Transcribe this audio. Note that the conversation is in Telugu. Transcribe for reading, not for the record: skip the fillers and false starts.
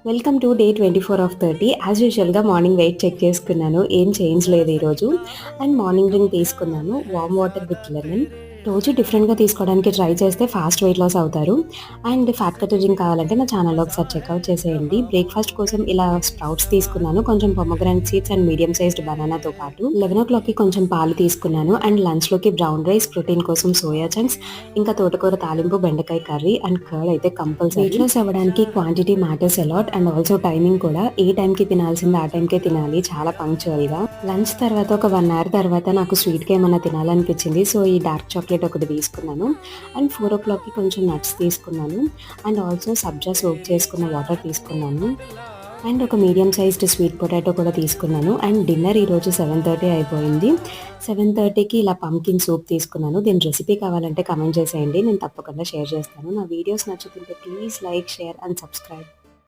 Welcome to day 24 of 30. As యూజువల్‌గా మార్నింగ్ వెయిట్ చెక్ చేసుకున్నాను. ఏం చేంజ్ లేదు ఈరోజు. అండ్ మార్నింగ్ డ్రింక్ తీసుకున్నాను. Warm water with lemon. రోజు డిఫరెంట్‌గా తీసుకోవడానికి ట్రై చేస్తే ఫాస్ట్ వెయిట్ లాస్ అవుతారు. అండ్ ఫ్యాట్ కట్టర్ డ్రింక్ కావాలంటే నా ఛానల్‌లో ఒకసారి చెక్‌ఔట్ చేసేయండి. బ్రేక్‌ఫాస్ట్ కోసం ఇలా స్ప్రౌట్స్ తీసుకున్నాను. కొంచెం pomegranate seeds and medium sized బనానాతో పాటు 11:00కి కొంచెం పాలు తీసుకున్నాను. అండ్ లంచ్‌లోకి బ్రౌన్ రైస్, ప్రోటీన్ కోసం సోయా చంక్స్, ఇంకా తోటకూర తాలింపు, బెండకాయ కర్రీ అండ్ కర్డ్ అయితే కంపల్సరీ. వెయిట్ లాస్ అవ్వడానికి quantity matters a lot and also timing కూడా. ఏ టైంకి తినాల్సింది ఆ టైంకే తినాలి, చాలా పంక్చువల్‌గా. లంచ్ తర్వాత ఒక 1 అవర్ తర్వాత నాకు స్వీట్‌గా ఏమన్నా తినాలనిపించింది. సో, ఈ డార్క్ చాక్లెట్ ఒకటి తీసుకున్నాను. అండ్ 4:00కి కొంచెం నట్స్ తీసుకున్నాను. అండ్ ఆల్సో సబ్జా సోక్ చేసుకున్న వాటర్ తీసుకున్నాను. అండ్ ఒక మీడియం సైజ్డ్ స్వీట్ పొటాటో కూడా తీసుకున్నాను. అండ్ డిన్నర్ ఈరోజు 7:30 అయిపోయింది. 7:30కి ఇలా పంకిన్ సూప్ తీసుకున్నాను. దీని రెసిపీ కావాలంటే కమెంట్ చేసేయండి. నేను తప్పకుండా షేర్ చేస్తాను. నా వీడియోస్ నచ్చుతుంటే please like, share and subscribe.